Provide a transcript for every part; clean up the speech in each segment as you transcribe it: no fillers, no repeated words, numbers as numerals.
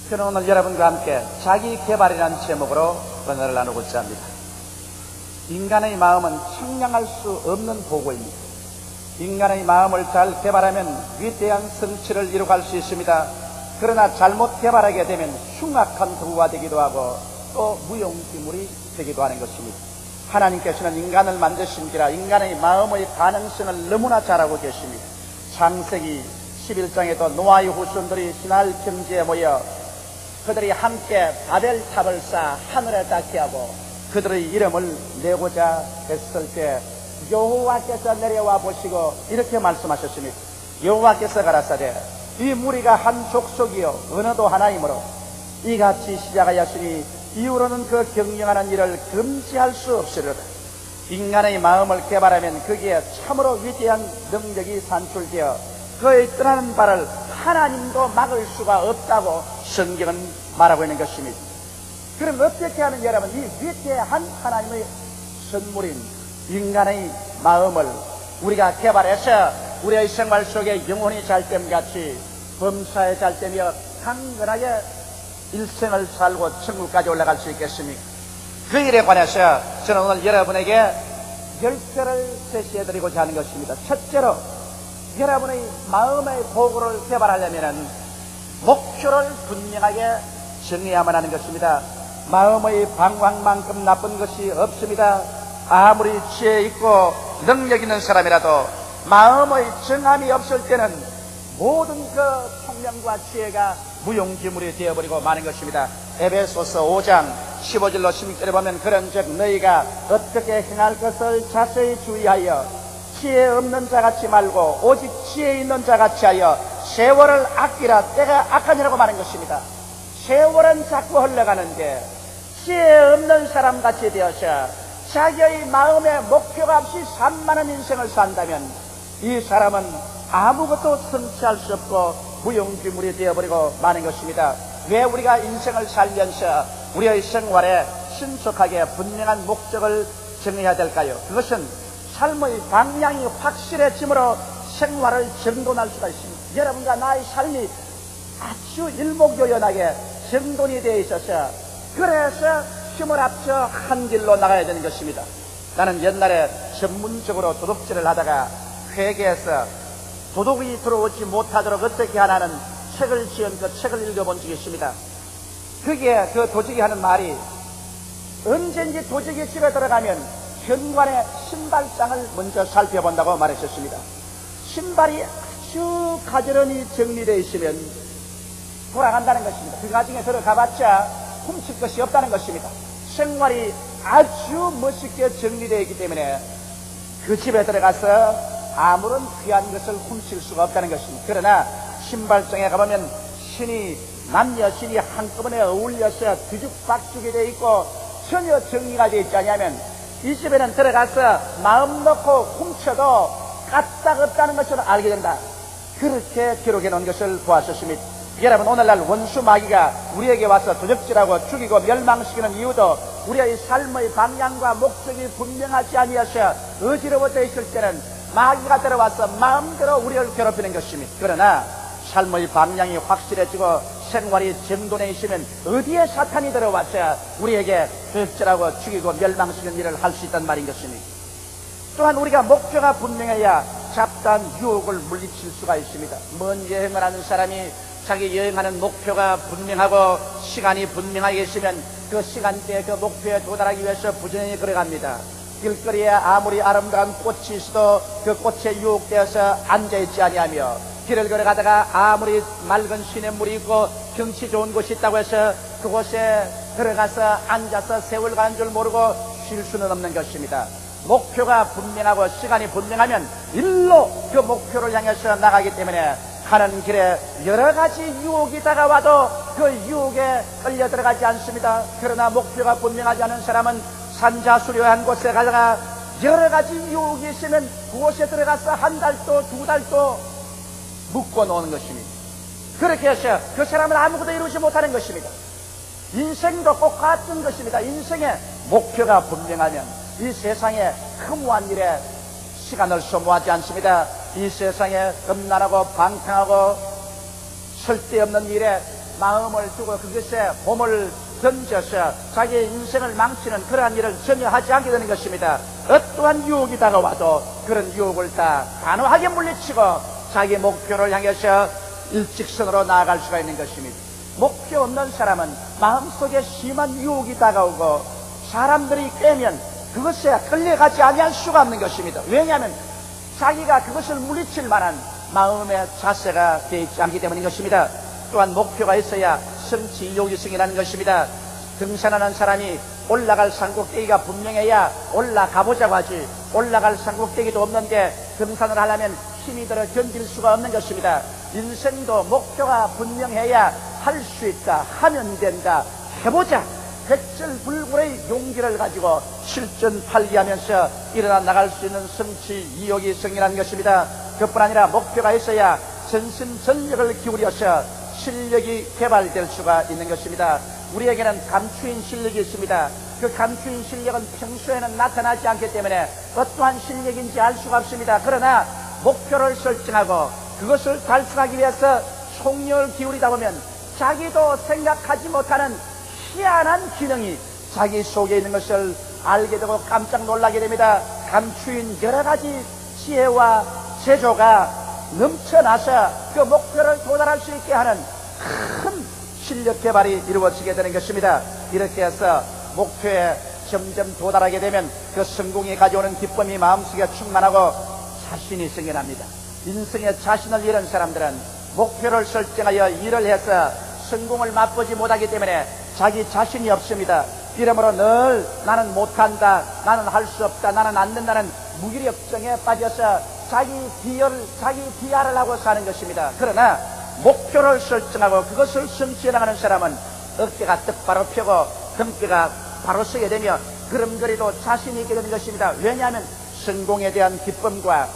저는 오늘 여러분과 함께 자기 개발이라는 제목으로 언어를 나누고자 합니다. 인간의 마음은 측량할 수 없는 보고입니다. 인간의 마음을 잘 개발하면 위대한 성취를 이루어갈 수 있습니다. 그러나 잘못 개발하게 되면 흉악한 도구가 되기도 하고 또 무용지물이 되기도 하는 것입니다. 하나님께서는 인간을 만드신지라 인간의 마음의 가능성을 너무나 잘 알고 계십니다. 창세기 11장에도 노아의 후손들이 신할 평지에 모여 그들이 함께 바벨탑을 쌓아 하늘에 닿게 하고 그들의 이름을 내고자 했을 때 여호와께서 내려와 보시고 이렇게 말씀하셨습니다. 여호와께서 가라사대 이 무리가 한 족속이요 언어도 하나이므로 이같이 시작하였으니 이후로는 그 경영하는 일을 금지할 수 없으리로다. 인간의 마음을 개발하면 거기에 참으로 위대한 능력이 산출되어 그의 떠나는 발을 하나님도 막을 수가 없다고 성경은 말하고 있는 것입니다. 그럼 어떻게 하면 여러분 이 위대한 하나님의 선물인 인간의 마음을 우리가 개발해서 우리의 생활 속에 영혼이 잘됨같이 범사에 잘되며 강건하게 일생을 살고 천국까지 올라갈 수 있겠습니까? 그 일에 관해서 저는 오늘 여러분에게 10가지를 제시해드리고자 하는 것입니다. 첫째로 여러분의 마음의 보고를 개발하려면 목표를 분명하게 정해야만 하는 것입니다. 마음의 방황만큼 나쁜 것이 없습니다. 아무리 지혜 있고 능력 있는 사람이라도 마음의 정함이 없을 때는 모든 그 총명과 지혜가 무용지물이 되어버리고 마는 것입니다. 에베소서 5장 15절로 16절에 보면 그런즉 너희가 어떻게 행할 것을 자세히 주의하여 지혜 없는 자같이 말고 오직 지혜 있는 자같이 하여 세월을 아끼라. 때가 악하니라고 말하는 것입니다. 세월은 자꾸 흘러가는데 지혜 없는 사람같이 되어서 자기의 마음의 목표가 없이 산만한 인생을 산다면 이 사람은 아무것도 성취할 수 없고 무용지물이 되어버리고 마는 것입니다. 왜 우리가 인생을 살면서 우리의 생활에 신속하게 분명한 목적을 정해야 될까요? 그것은 삶의 방향이 확실해짐으로 생활을 정돈할 수가 있습니다. 여러분과 나의 삶이 아주 일목요연하게 정돈이 되어 있어서 그래서 힘을 합쳐 한 길로 나가야 되는 것입니다. 나는 옛날에 전문적으로 도둑질을 하다가 회계에서 도둑이 들어오지 못하도록 어떻게 하나는 책을 지은 그 책을 읽어본 적이 있습니다. 거기에 그 도둑이 하는 말이 언제든지 도둑이 집에 들어가면 현관의 신발장을 먼저 살펴본다고 말했었습니다. 신발이 아주 가지런히 정리되어 있으면 돌아간다는 것입니다. 그 가정에 들어가봤자 훔칠 것이 없다는 것입니다. 생활이 아주 멋있게 정리되어 있기 때문에 그 집에 들어가서 아무런 귀한 것을 훔칠 수가 없다는 것입니다. 그러나 신발장에 가보면 남녀 신이 한꺼번에 어울려서 뒤죽박죽이 되어 있고 전혀 정리가 되어 있지 않으면 이 집에는 들어가서 마음 놓고 훔쳐도 까딱없다는 것을 알게 된다. 그렇게 기록해 놓은 것을 보았었습니다. 여러분, 오늘날 원수 마귀가 우리에게 와서 도적질하고 죽이고 멸망시키는 이유도 우리의 삶의 방향과 목적이 분명하지 아니어서 어지러워져 있을 때는 마귀가 들어와서 마음대로 우리를 괴롭히는 것입니다. 그러나 삶의 방향이 확실해지고 생활이 정돈해 있으면 어디에 사탄이 들어와서 우리에게 도적질하고 죽이고 멸망시키는 일을 할 수 있단 말인 것입니다. 또한 우리가 목표가 분명해야 잡다한 유혹을 물리칠 수가 있습니다. 먼 여행을 하는 사람이 자기 여행하는 목표가 분명하고 시간이 분명하게 있으면 그 시간대에 그 목표에 도달하기 위해서 부지런히 걸어갑니다. 길거리에 아무리 아름다운 꽃이 있어도 그 꽃에 유혹되어서 앉아있지 아니하며 길을 걸어가다가 아무리 맑은 시냇물이 있고 경치 좋은 곳이 있다고 해서 그곳에 들어가서 앉아서 세월 가는 줄 모르고 쉴 수는 없는 것입니다. 목표가 분명하고 시간이 분명하면 일로 그 목표를 향해서 나가기 때문에 가는 길에 여러 가지 유혹이 다가와도 그 유혹에 끌려 들어가지 않습니다. 그러나 목표가 분명하지 않은 사람은 산자수려한 곳에 가다가 여러 가지 유혹이 있으면 그곳에 들어가서 한 달도 두 달도 묵고 노는 것입니다. 그렇게 해서 그 사람은 아무것도 이루지 못하는 것입니다. 인생도 꼭 같은 것입니다. 인생의 목표가 분명하면 이 세상에 허무한 일에 시간을 소모하지 않습니다. 이 세상에 음란하고 방탕하고 쓸데없는 일에 마음을 두고 그것에 몸을 던져서 자기의 인생을 망치는 그러한 일을 전혀 하지 않게 되는 것입니다. 어떠한 유혹이 다가와도 그런 유혹을 다 단호하게 물리치고 자기 목표를 향해서 일직선으로 나아갈 수가 있는 것입니다. 목표 없는 사람은 마음속에 심한 유혹이 다가오고 사람들이 꿰면 그것에 끌려가지 아니할 수가 없는 것입니다. 왜냐하면 자기가 그것을 물리칠 만한 마음의 자세가 되어 있지 않기 때문인 것입니다. 또한 목표가 있어야 성취 요기성이라는 것입니다. 등산하는 사람이 올라갈 산꼭대기가 분명해야 올라가보자고 하지, 올라갈 산꼭대기도 없는데 등산을 하려면 힘이 들어 견딜 수가 없는 것입니다. 인생도 목표가 분명해야 할 수 있다, 하면 된다, 해보자, 백절불굴의 용기를 가지고 실전팔기하면서 일어나 나갈 수 있는 성취 요기성이라는 것입니다. 그뿐 아니라 목표가 있어야 전심전력을 기울여서 실력이 개발될 수가 있는 것입니다. 우리에게는 감추인 실력이 있습니다. 그 감추인 실력은 평소에는 나타나지 않기 때문에 어떠한 실력인지 알 수가 없습니다. 그러나 목표를 설정하고 그것을 달성하기 위해서 총력을 기울이다 보면 자기도 생각하지 못하는 희한한 기능이 자기 속에 있는 것을 알게 되고 깜짝 놀라게 됩니다. 감추인 여러 가지 지혜와 재조가 넘쳐나서 그 목표를 도달할 수 있게 하는 큰 실력 개발이 이루어지게 되는 것입니다. 이렇게 해서 목표에 점점 도달하게 되면 그 성공이 가져오는 기쁨이 마음속에 충만하고 자신이 생겨납니다. 인생에 자신을 잃은 사람들은 목표를 설정하여 일을 해서 성공을 맛보지 못하기 때문에 자기 자신이 없습니다. 이러므로 늘 나는 못한다, 나는 할 수 없다, 나는 안 된다는 무기력증에 빠져서 자기 비하를 하고 사는 것입니다. 그러나 목표를 설정하고 그것을 성취해 나가는 사람은 어깨가 똑바로 펴고 등뼈가 바로 서게 되며 걸음걸이도 자신이 있게 되는 것입니다. 왜냐하면 성공에 대한 기쁨과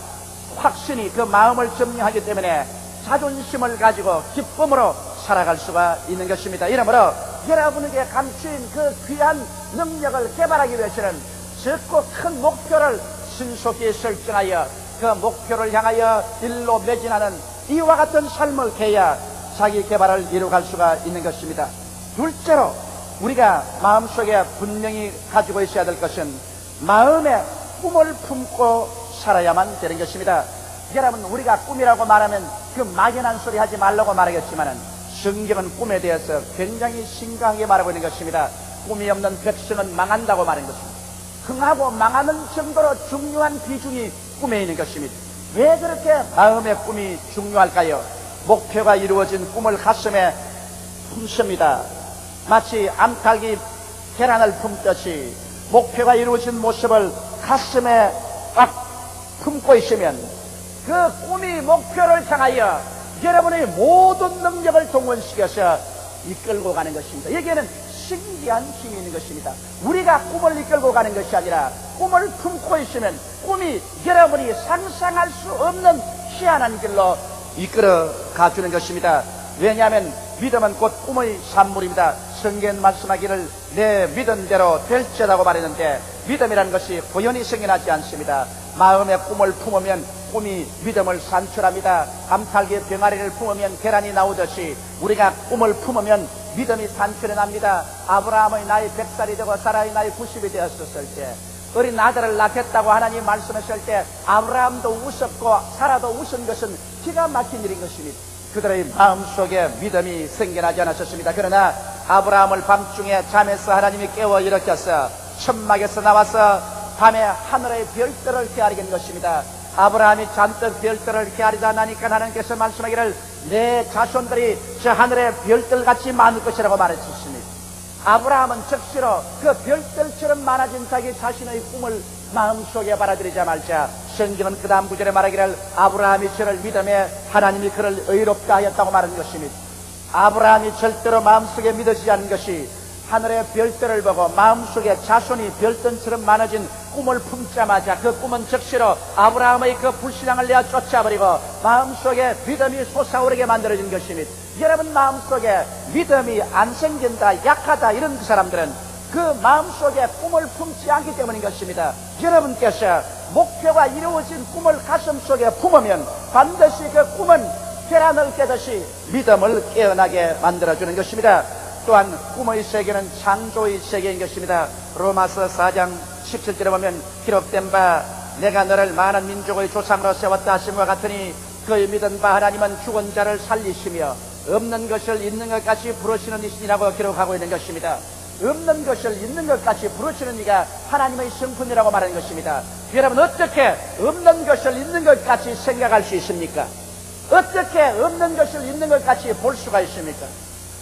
확신이 그 마음을 점령하기 때문에 자존심을 가지고 기쁨으로 살아갈 수가 있는 것입니다. 이러므로 여러분에게 감추인 그 귀한 능력을 개발하기 위해서는 적고 큰 목표를 신속히 설정하여 그 목표를 향하여 일로 매진하는 이와 같은 삶을 해야 자기 개발을 이루어갈 수가 있는 것입니다. 둘째로 우리가 마음속에 분명히 가지고 있어야 될 것은 마음의 꿈을 품고 살아야만 되는 것입니다. 여러분, 우리가 꿈이라고 말하면 그 막연한 소리 하지 말라고 말하겠지만은 성경은 꿈에 대해서 굉장히 심각하게 말하고 있는 것입니다. 꿈이 없는 백성은 망한다고 말하는 것입니다. 흥하고 망하는 정도로 중요한 비중이 꿈에 있는 것입니다. 왜 그렇게 마음의 꿈이 중요할까요? 목표가 이루어진 꿈을 가슴에 품습니다. 마치 암탉이 계란을 품듯이 목표가 이루어진 모습을 가슴에 꽉 품고 있으면 그 꿈이 목표를 향하여 여러분의 모든 능력을 동원시켜서 이끌고 가는 것입니다. 여기에는 신기한 힘이 있는 것입니다. 우리가 꿈을 이끌고 가는 것이 아니라 꿈을 품고 있으면 꿈이 여러분이 상상할 수 없는 희한한 길로 이끌어 가주는 것입니다. 왜냐하면 믿음은 곧 꿈의 산물입니다. 성경 말씀하기를 내 믿음대로 될지라고 말했는데 믿음이라는 것이 고연히 생겨나지 않습니다. 마음의 꿈을 품으면 꿈이 믿음을 산출합니다. 암탉의 병아리를 품으면 계란이 나오듯이 우리가 꿈을 품으면 믿음이 산출해 납니다. 아브라함의 나이 100살이 되고 사라의 나이 90이 되었을 때 어린 아들을 낳겠다고 하나님 말씀하실 때 아브라함도 웃었고 사라도 웃은 것은 기가 막힌 일인 것입니다. 그들의 마음속에 믿음이 생겨나지 않았었습니다. 그러나 아브라함을 밤중에 잠에서 하나님이 깨워 일으켜서 천막에서 나와서 밤에 하늘의 별들을 헤아리게 한 것입니다. 아브라함이 잔뜩 별들을 헤아리다 나니까 하나님께서 말씀하기를 내 자손들이 저 하늘의 별들같이 많을 것이라고 말했습니다. 아브라함은 즉시로 그 별들처럼 많아진 자기 자신의 꿈을 마음속에 받아들이자마자 성경은 그 다음 구절에 말하기를 아브라함이 저를 믿음에 하나님이 그를 의롭다 하였다고 말하는 것입니다. 아브라함이 절대로 마음속에 믿어지지 않는 것이 하늘의 별들을 보고 마음속에 자손이 별들처럼 많아진 꿈을 품자마자 그 꿈은 즉시로 아브라함의 그 불신앙을 내어 쫓아버리고 마음속에 믿음이 솟아오르게 만들어진 것입니다. 여러분 마음속에 믿음이 안 생긴다, 약하다 이런 그 사람들은 그 마음속에 꿈을 품지 않기 때문인 것입니다. 여러분께서 목표가 이루어진 꿈을 가슴속에 품으면 반드시 그 꿈은 계란을 깨듯이 믿음을 깨어나게 만들어주는 것입니다. 또한 꿈의 세계는 창조의 세계인 것입니다. 로마서 4장 17절에 보면 기록된 바 내가 너를 많은 민족의 조상으로 세웠다 하심과 같으니 그의 믿은 바 하나님은 죽은 자를 살리시며 없는 것을 있는 것 같이 부르시는 이신이라고 기록하고 있는 것입니다. 없는 것을 있는 것 같이 부르시는 이가 하나님의 성품이라고 말하는 것입니다. 여러분, 어떻게 없는 것을 있는 것 같이 생각할 수 있습니까? 어떻게 없는 것을 있는 것 같이 볼 수가 있습니까?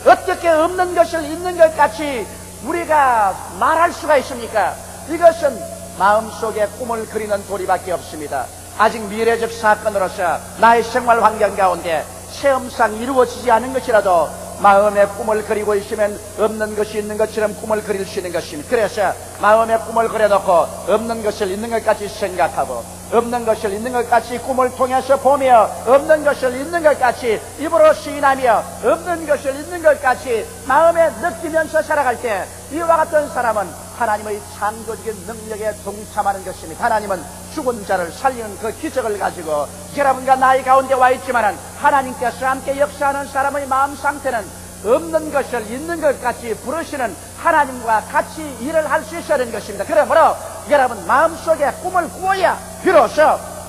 어떻게 없는 것을 있는 것 같이 우리가 말할 수가 있습니까? 이것은 마음속에 꿈을 그리는 도리밖에 없습니다. 아직 미래적 사건으로서 나의 생활 환경 가운데 체험상 이루어지지 않은 것이라도 마음의 꿈을 그리고 있으면 없는 것이 있는 것처럼 꿈을 그릴 수 있는 것입니다. 그래서 마음의 꿈을 그려놓고 없는 것을 있는 것 같이 생각하고 없는 것을 있는 것 같이 꿈을 통해서 보며 없는 것을 있는 것 같이 입으로 시인하며 없는 것을 있는 것 같이 마음에 느끼면서 살아갈 때 이와 같은 사람은 하나님의 창조적인 능력에 동참하는 것입니다. 하나님은 죽은 자를 살리는 그 기적을 가지고 여러분과 나의 가운데 와 있지만 하나님께서 함께 역사하는 사람의 마음 상태는 없는 것을 있는 것 같이 부르시는 하나님과 같이 일을 할 수 있어야 하는 것입니다. 그러므로 여러분 마음속에 꿈을 꾸어야 비로소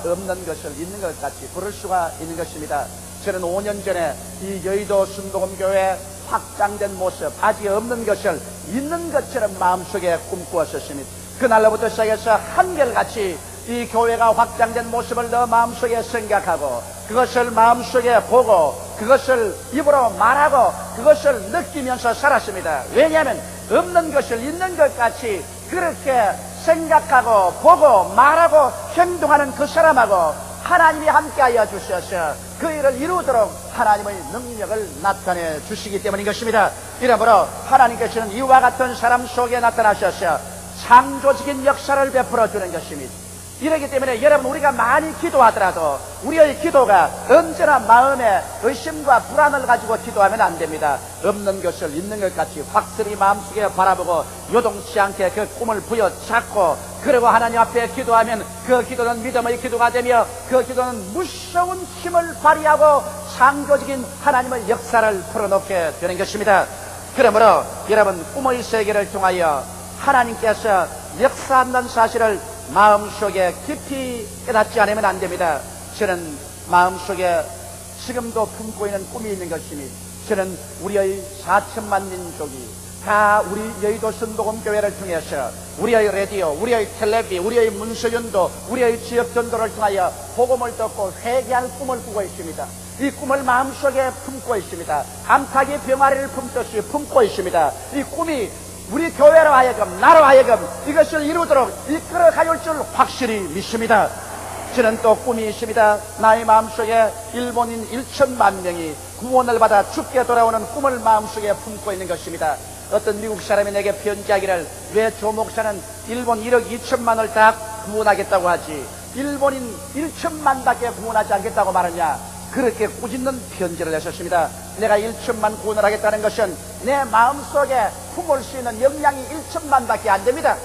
없는 것을 있는 것 같이 부를 수가 있는 것입니다. 저는 5년 전에 이 여의도 순복음교회 확장된 모습, 아직 없는 것을 있는 것처럼 마음속에 꿈꾸었었습니다. 그날로부터 시작해서 한결같이 이 교회가 확장된 모습을 너 마음속에 생각하고 그것을 마음속에 보고 그것을 입으로 말하고 그것을 느끼면서 살았습니다. 왜냐하면 없는 것을 있는 것 같이 그렇게 생각하고 보고 말하고 행동하는 그 사람하고 하나님이 함께하여 주셔서 그 일을 이루도록 하나님의 능력을 나타내 주시기 때문인 것입니다. 이러므로 하나님께서는 이와 같은 사람 속에 나타나셔서 창조적인 역사를 베풀어 주는 것입니다. 이러기 때문에 여러분, 우리가 많이 기도하더라도 우리의 기도가 언제나 마음에 의심과 불안을 가지고 기도하면 안 됩니다. 없는 것을 있는 것 같이 확실히 마음속에 바라보고 요동치 않게 그 꿈을 부여잡고 그리고 하나님 앞에 기도하면 그 기도는 믿음의 기도가 되며 그 기도는 무서운 힘을 발휘하고 창조적인 하나님의 역사를 풀어놓게 되는 것입니다. 그러므로 여러분, 꿈의 세계를 통하여 하나님께서 역사한다는 사실을 마음속에 깊이 깨닫지 않으면 안 됩니다. 저는 마음속에 지금도 품고 있는 꿈이 있는 것입니다. 저는 우리의 4천만 민족이 다 우리 여의도 순복음교회를 통해서 우리의 라디오, 우리의 텔레비, 우리의 문서연도, 우리의 지역전도를 통하여 복음을 듣고 회개할 꿈을 꾸고 있습니다. 이 꿈을 마음속에 품고 있습니다. 암탉이 병아리를 품듯이 품고 있습니다. 이 꿈이 우리 교회로 하여금, 나로 하여금 이것을 이루도록 이끌어 가줄 줄 확실히 믿습니다. 저는 또 꿈이 있습니다. 나의 마음속에 일본인 1천만 명이 구원을 받아 죽게 돌아오는 꿈을 마음속에 품고 있는 것입니다. 어떤 미국 사람이 내게 편지하기를 왜 조 목사는 일본 1억 2천만을 다 구원하겠다고 하지 일본인 1천만밖에 구원하지 않겠다고 말하냐, 그렇게 꾸짖는 편지를 내셨습니다. 내가 1천만 구원을 하겠다는 것은 내 마음속에 품을 수 있는 역량이 1천만밖에 안 됩니다.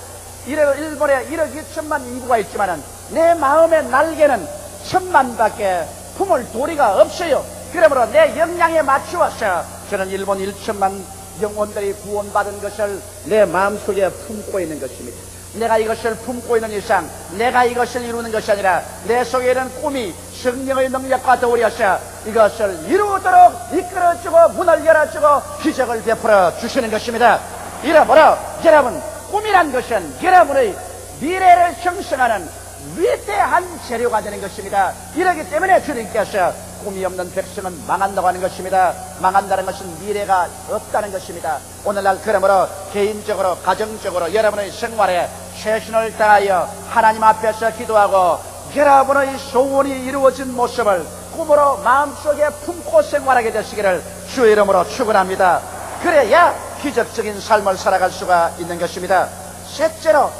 일본에 1억 2천만 인구가 있지만 내 마음의 날개는 1천만밖에 품을 도리가 없어요. 그러므로 내 역량에 맞추어서 저는 일본 1천만 영혼들이 구원받은 것을 내 마음속에 품고 있는 것입니다. 내가 이것을 품고 있는 이상 내가 이것을 이루는 것이 아니라 내 속에 있는 꿈이 성령의 능력과 더불어서 이것을 이루도록 이끌어주고 문을 열어주고 기적을 베풀어 주시는 것입니다. 이러므로 여러분, 꿈이란 것은 여러분의 미래를 형성하는 위대한 재료가 되는 것입니다. 이러기 때문에 주님께서 꿈이 없는 백성은 망한다고 하는 것입니다. 망한다는 것은 미래가 없다는 것입니다. 오늘날 그러므로 개인적으로 가정적으로 여러분의 생활에 최선을 다하여 하나님 앞에서 기도하고 여러분의 소원이 이루어진 모습을 꿈으로 마음속에 품고 생활하게 되시기를 주의 이름으로 축원합니다. 그래야 기적적인 삶을 살아갈 수가 있는 것입니다. 셋째로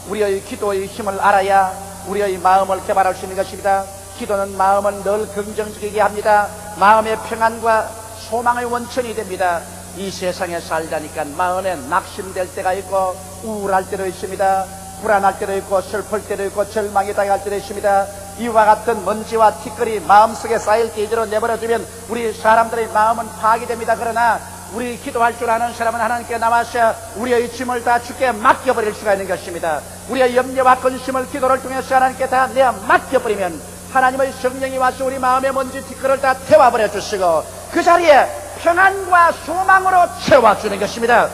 우리의 기도의 힘을 알아야 우리의 마음을 개발할 수 있는 것입니다. 기도는 마음을 늘 긍정적이게 합니다. 마음의 평안과 소망의 원천이 됩니다. 이 세상에 살다니까 마음에 낙심될 때가 있고 우울할 때도 있습니다. 불안할 때도 있고 슬플 때도 있고 절망에 당할 때도 있습니다. 이와 같은 먼지와 티끌이 마음속에 쌓일 때 이대로 내버려두면 우리 사람들의 마음은 파괴됩니다. 그러나 우리 기도할 줄 아는 사람은 하나님께 나와서 우리의 짐을 다 주께 맡겨버릴 수가 있는 것입니다. 우리의 염려와 근심을 기도를 통해서 하나님께 다 내어 맡겨버리면 하나님의 성령이 와서 우리 마음의 먼지 티끌을 다 태워버려 주시고 그 자리에 평안과 소망으로 채워주는 것입니다.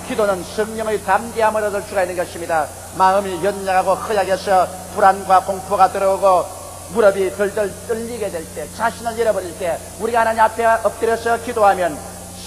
기도는 성령의 담대함을 얻을 수가 있는 것입니다. 마음이 연약하고 허약해서 불안과 공포가 들어오고 무릎이 덜덜 떨리게 될 때, 자신을 잃어버릴 때 우리가 하나님 앞에 엎드려서 기도하면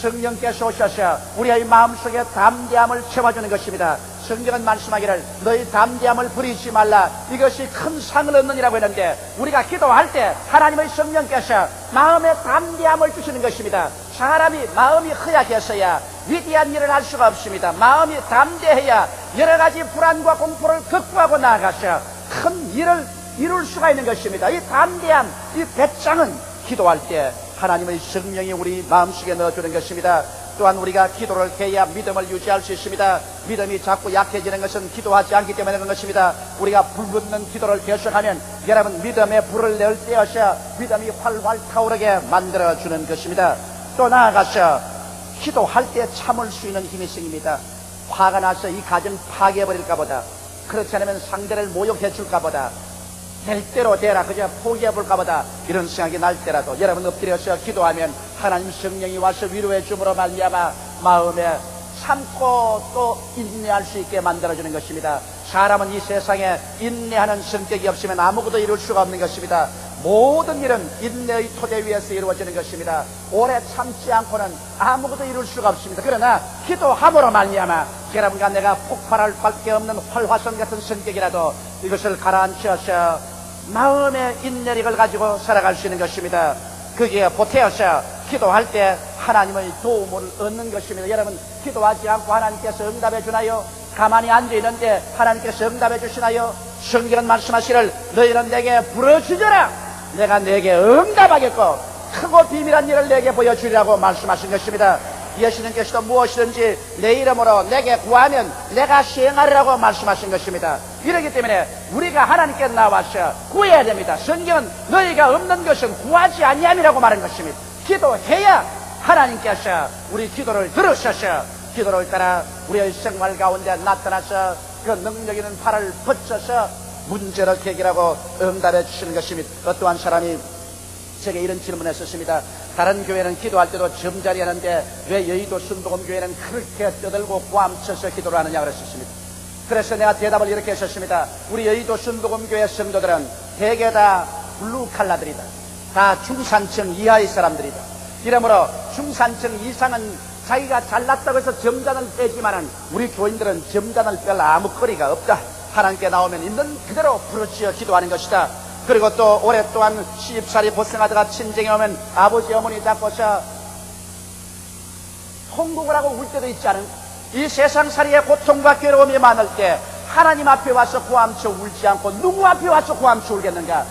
성령께서 오셔서 우리의 마음속에 담대함을 채워주는 것입니다. 성경은 말씀하기를 너희 담대함을 부리지 말라, 이것이 큰 상을 얻느니라고 했는데 우리가 기도할 때 하나님의 성령께서 마음에 담대함을 주시는 것입니다. 사람이 마음이 허약해서야 위대한 일을 할 수가 없습니다. 마음이 담대해야 여러 가지 불안과 공포를 극복하고 나아가서 큰 일을 이룰 수가 있는 것입니다. 이 담대함, 이 배짱은 기도할 때 하나님의 성령이 우리 마음속에 넣어주는 것입니다. 또한 우리가 기도를 해야 믿음을 유지할 수 있습니다. 믿음이 자꾸 약해지는 것은 기도하지 않기 때문에 그런 것입니다. 우리가 불붙는 기도를 계속하면 여러분 믿음의 불을 낼 때여서 믿음이 활활 타오르게 만들어주는 것입니다. 또 나아가서 기도할 때 참을 수 있는 힘이 생깁니다. 화가 나서 이 가정 파괴해버릴까 보다, 그렇지 않으면 상대를 모욕해 줄까 보다, 될 대로 되라 그저 포기해볼까 보다 이런 생각이 날 때라도 여러분 엎드려서 기도하면 하나님 성령이 와서 위로해 줌으로 말미암아 마음에 참고 또 인내할 수 있게 만들어주는 것입니다. 사람은 이 세상에 인내하는 성격이 없으면 아무것도 이룰 수가 없는 것입니다. 모든 일은 인내의 토대 위에서 이루어지는 것입니다. 오래 참지 않고는 아무것도 이룰 수가 없습니다. 그러나 기도함으로 말미암아 여러분과 내가 폭발할 밖에 없는 활화선 같은 성격이라도 이것을 가라앉혀서 마음의 인내력을 가지고 살아갈 수 있는 것입니다. 거기에 보태어서 기도할 때 하나님의 도움을 얻는 것입니다. 여러분 기도하지 않고 하나님께서 응답해 주나요? 가만히 앉아있는데 하나님께서 응답해 주시나요? 성경은 말씀하시기를 너희는 내게 부르짖어라, 내가 내게 응답하겠고 크고 비밀한 일을 내게 보여주리라고 말씀하신 것입니다. 예수님께서도 무엇이든지 내 이름으로 내게 구하면 내가 시행하리라고 말씀하신 것입니다. 이렇기 때문에 우리가 하나님께 나와서 구해야 됩니다. 성경은 너희가 없는 것은 구하지 아니함이라고 말한 것입니다. 기도해야 하나님께서 우리 기도를 들으셔서 기도를 따라 우리의 생활 가운데 나타나서 그 능력 있는 팔을 뻗쳐서 문제를 해결하고 응답해 주시는 것입니다. 어떠한 사람이 제게 이런 질문을 했었습니다. 다른 교회는 기도할 때도 점자리 하는데 왜 여의도 순복음 교회는 그렇게 떠들고 꽉쳐서 기도를 하느냐 그랬었습니다. 그래서 내가 대답을 이렇게 했었습니다. 우리 여의도 순복음 교회 성도들은 대개 다 블루 칼라들이다. 다 중산층 이하의 사람들이다. 이러므로 중산층 이상은 자기가 잘났다고 해서 점잔을 빼지만은 우리 교인들은 점잔을 뺄 아무 거리가 없다. 하나님께 나오면 있는 그대로 부르짖어 기도하는 것이다. 그리고 또 오랫동안 시집살이 고생하다가 친정에 오면 아버지 어머니 잡고서 통곡을 하고 울 때도 있지 않은, 이 세상살이의 고통과 괴로움이 많을 때 하나님 앞에 와서 고함쳐 울지 않고 누구 앞에 와서 고함쳐 울겠는가?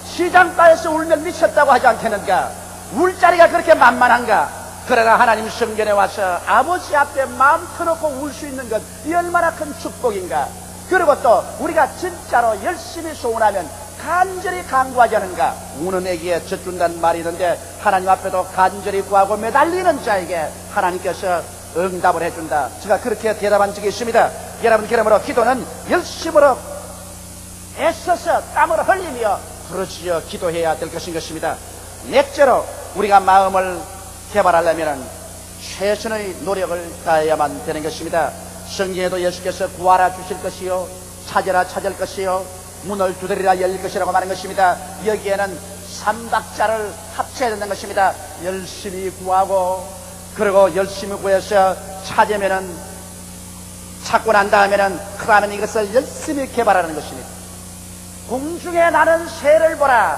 시장가에서 울면 미쳤다고 하지 않겠는가? 울 자리가 그렇게 만만한가? 그러나 하나님 성전에 와서 아버지 앞에 마음 터놓고 울 수 있는 것, 이 얼마나 큰 축복인가? 그리고 또 우리가 진짜로 열심히 소원하면 간절히 간구하지 않은가? 우는 애기에 젖준다는 말이 있는데 하나님 앞에도 간절히 구하고 매달리는 자에게 하나님께서 응답을 해준다. 제가 그렇게 대답한 적이 있습니다. 여러분, 그러므로 기도는 열심으로 애써서 땀을 흘리며 부르짖어 기도해야 될 것인 것입니다. 넷째로 우리가 마음을 개발하려면 최선의 노력을 다해야만 되는 것입니다. 성경에도 예수께서 구하라 주실 것이요, 찾으라 찾을 것이요, 문을 두드리라 열릴 것이라고 말하는 것입니다. 여기에는 3박자를 합쳐야 된다는 것입니다. 열심히 구하고, 그리고 열심히 구해서 찾으면은, 찾고 난 다음에는, 그 다음에 이것을 열심히 개발하는 것입니다. 공중에 나는 새를 보라.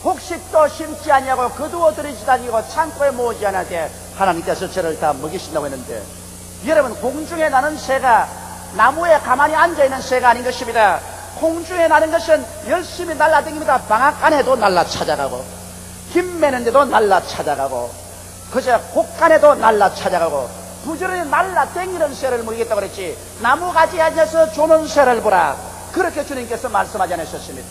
곡식도 심지 아니하고 거두어 들이지 다니고 창고에 모으지 않하되 하나님께서 저를 다 먹이신다고 했는데, 여러분, 공중에 나는 새가 나무에 가만히 앉아있는 새가 아닌 것입니다. 공중에 나는 것은 열심히 날아다닙니다. 방앗간에도 날라 찾아가고, 김 매는데도 날라 찾아가고, 그저 곡간에도 날라 찾아가고, 부지런히 날라 댕기는 새를 먹이겠다고 그랬지, 나무가지에 앉아서 조는 새를 보라. 그렇게 주님께서 말씀하지 않으셨습니다.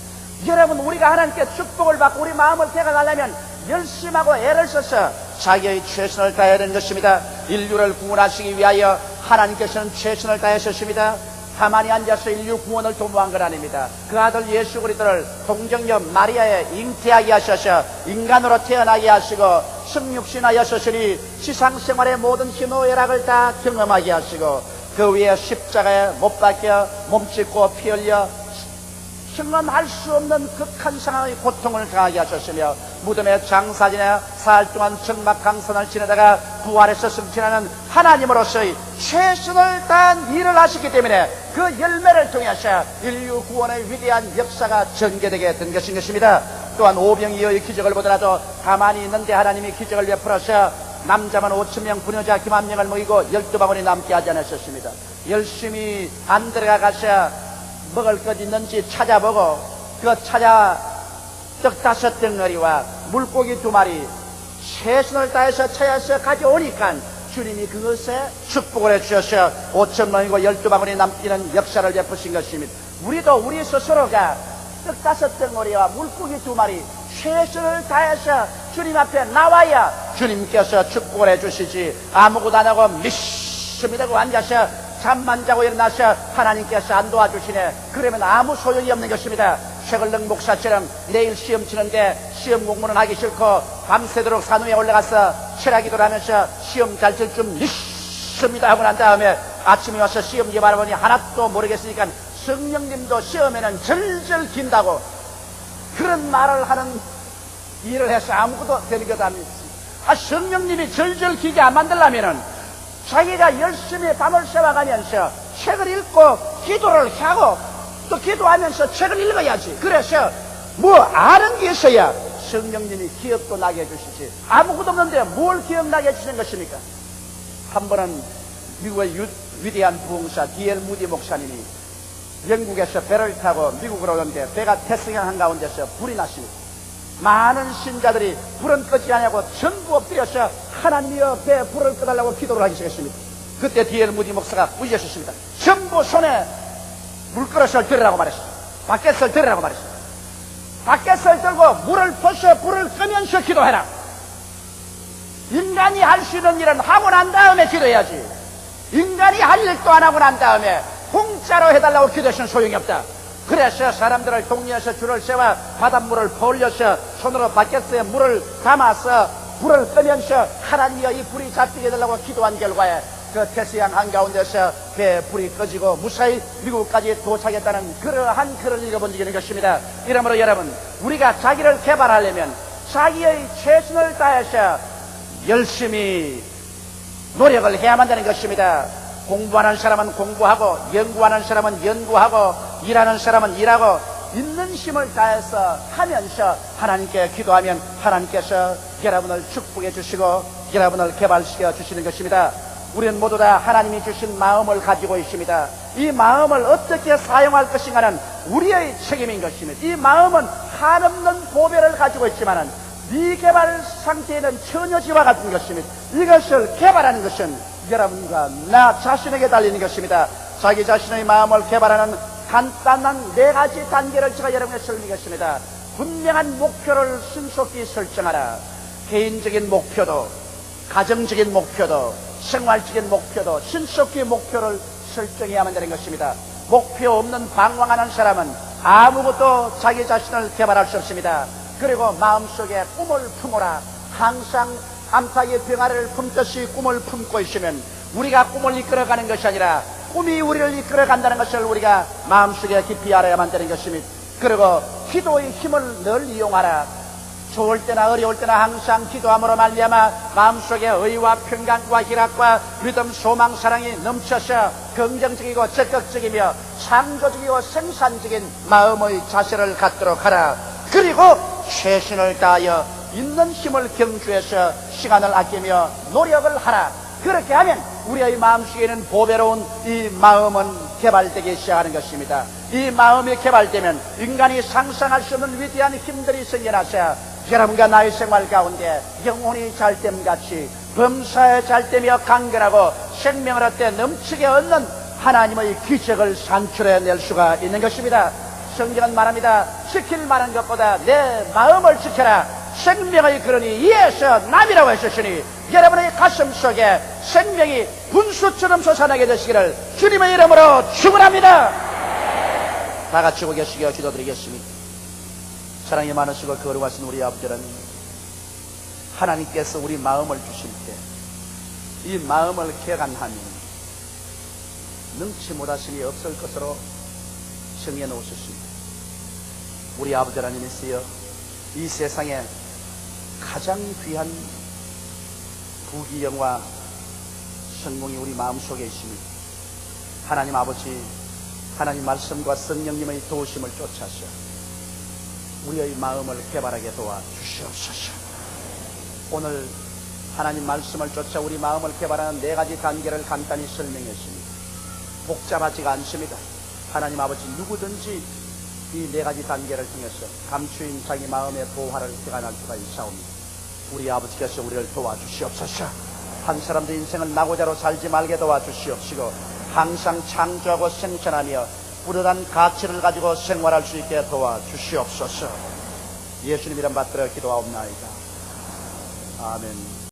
여러분, 우리가 하나님께 축복을 받고 우리 마음을 개각하려면 열심하고 애를 써서 자기의 최선을 다해야 되는 것입니다. 인류를 구원하시기 위하여 하나님께서는 최선을 다하셨습니다. 가만히 앉아서 인류 구원을 도모한 건 아닙니다. 그 아들 예수 그리스도를 동정녀 마리아에 잉태하게 하셔서 인간으로 태어나게 하시고 성육신하였으니 지상생활의 모든 희노애락을 다 경험하게 하시고 그 위에 십자가에 못 박혀 몸짓고 피 흘려 형언할 수 없는 극한 상황의 고통을 당하게 하셨으며 무덤에 장사지나 사흘 동안 적막강선을 지내다가 부활해서 승천하는 하나님으로서의 최선을 다한 일을 하셨기 때문에 그 열매를 통해서 인류 구원의 위대한 역사가 전개되게 된 것입니다. 또한 오병이어의 기적을 보더라도 가만히 있는데 하나님이 기적을 베풀어서 남자만 5,000명, 부녀자 90,000명을 먹이고 12바구니 남게 하지 않으셨습니다. 열심히 안 들어가서 먹을 것 있는지 찾아보고 그 찾아 떡 5덩어리와 물고기 2마리 최선을 다해서 찾아서 가져오니까 주님이 그것에 축복을 해주셔서 5,000명이고 12바구니 남기는 역사를 베푸신 것입니다. 우리도 우리 스스로가 떡 5덩어리와 물고기 2마리 최선을 다해서 주님 앞에 나와야 주님께서 축복을 해주시지 아무것도 안 하고 믿습니다고 앉아서 잠만 자고 일어나서 하나님께서 안 도와주시네. 그러면 아무 소용이 없는 것입니다. 최걸릉 목사처럼 내일 시험 치는데 시험 공부는 하기 싫고 밤새도록 산 위에 올라가서 철학기도를 하면서 시험 잘 칠 줄 믿습니다 하고 난 다음에 아침에 와서 시험지 바라보니 하나도 모르겠으니까 성령님도 시험에는 절절 긴다고 그런 말을 하는 일을 해서 아무것도 되는 것 아닙니다. 성령님이 절절 기게 안 만들려면은 자기가 열심히 밤을 새워가면서 책을 읽고 기도를 하고 또 기도하면서 책을 읽어야지. 그래서 뭐 아는 게 있어야 성령님이 기억도 나게 해주시지. 아무것도 없는데 뭘 기억나게 해주시는 것입니까? 한 번은 미국의 위대한 부흥사 D.L. 무디 목사님이 영국에서 배를 타고 미국으로 오는데 배가 태평양 한가운데서 불이 났습니다. 많은 신자들이 불은 끄지 않냐고 전부 엎드려서 하나님이여 배 불을 꺼달라고 기도를 하기 시작했습니다. 그때 D.L. 무디 목사가 부르셨습니다. 전부 손에 물그릇을 들으라고 말했습니다. 바켓을 들으라고 말했습니다. 바켓을 들고 물을 퍼서 불을 끄면서 기도해라. 인간이 할 수 있는 일은 하고 난 다음에 기도해야지. 인간이 할 일도 안 하고 난 다음에 공짜로 해달라고 기도해서는 소용이 없다. 그래서 사람들을 동리해서 줄을 세워 바닷물을 퍼올려서 손으로 바켓에 물을 담아서 불을 끄면서 하나님이여 이 불이 잡히게 해달라고 기도한 결과에 그 태평양 한가운데서 배 불이 꺼지고 무사히 미국까지 도착했다는 그러한 글을 읽어본 적이 있는 것입니다. 이러므로 여러분, 우리가 자기를 개발하려면 자기의 최선을 다해서 열심히 노력을 해야만 되는 것입니다. 공부하는 사람은 공부하고 연구하는 사람은 연구하고 일하는 사람은 일하고 있는 힘을 다해서 하면서 하나님께 기도하면 하나님께서 여러분을 축복해 주시고 여러분을 개발시켜 주시는 것입니다. 우리는 모두 다 하나님이 주신 마음을 가지고 있습니다. 이 마음을 어떻게 사용할 것인가는 우리의 책임인 것입니다. 이 마음은 한없는 보배를 가지고 있지만은 미개발 상태에는 처녀지와 같은 것입니다. 이것을 개발하는 것은 여러분과 나 자신에게 달리는 것입니다. 자기 자신의 마음을 개발하는 간단한 4가지 단계를 제가 여러분에게 설명했습니다. 분명한 목표를 신속히 설정하라. 개인적인 목표도, 가정적인 목표도, 생활적인 목표도 신속히 목표를 설정해야만 되는 것입니다. 목표 없는 방황하는 사람은 아무것도 자기 자신을 개발할 수 없습니다. 그리고 마음속에 꿈을 품어라. 항상 암탉의 병아리를 품듯이 꿈을 품고 있으면 우리가 꿈을 이끌어가는 것이 아니라 꿈이 우리를 이끌어간다는 것을 우리가 마음속에 깊이 알아야만 되는 것입니다. 그리고 기도의 힘을 늘 이용하라. 좋을 때나 어려울 때나 항상 기도함으로 말미암아 마음속에 의와 평강과 희락과 믿음, 소망, 사랑이 넘쳐서 긍정적이고 적극적이며 창조적이고 생산적인 마음의 자세를 갖도록 하라. 그리고 최선을 다하여 있는 힘을 경주해서 시간을 아끼며 노력을 하라. 그렇게 하면 우리의 마음속에는 보배로운 이 마음은 개발되기 시작하는 것입니다. 이 마음이 개발되면 인간이 상상할 수 없는 위대한 힘들이 생겨나서 여러분과 나의 생활 가운데 영혼이 잘됨같이 범사에 잘되며 강건하고 생명을 얻되 넘치게 얻는 하나님의 기적을 산출해낼 수가 있는 것입니다. 성경은 말합니다. 지킬 만한 것보다 내 마음을 지켜라. 생명의 근원이 이에서 남이라고 하셨으니 여러분의 가슴 속에 생명이 분수처럼 솟아나게 되시기를 주님의 이름으로 축원합니다. 다 같이 오고 계시게 기도드리겠습니다. 사랑이 많으시고 거룩하신 우리 아버지 하나님, 하나님께서 우리 마음을 주실 때 이 마음을 개간하면 능치 못하심이 없을 것으로 정해 놓으셨습니다. 우리 아버지 하나님이시여, 이 세상에 가장 귀한 부귀영화 성공이 우리 마음속에 있습니다. 하나님 아버지, 하나님 말씀과 성령님의 도우심을 쫓아서 우리의 마음을 개발하게 도와주시옵소서. 오늘 하나님 말씀을 쫓아 우리 마음을 개발하는 4가지 단계를 간단히 설명했습니다. 복잡하지가 않습니다. 하나님 아버지, 누구든지 이 4가지 단계를 통해서 감추인 자기 마음의 보화를 개간할 수가 있사옵니다. 우리 아버지께서 우리를 도와주시옵소서. 한 사람도 인생을 나고자로 살지 말게 도와주시옵시고, 항상 창조하고 생존하며 뿌듯한 가치를 가지고 생활할 수 있게 도와주시옵소서. 예수님 이름 받들어 기도하옵나이다. 아멘.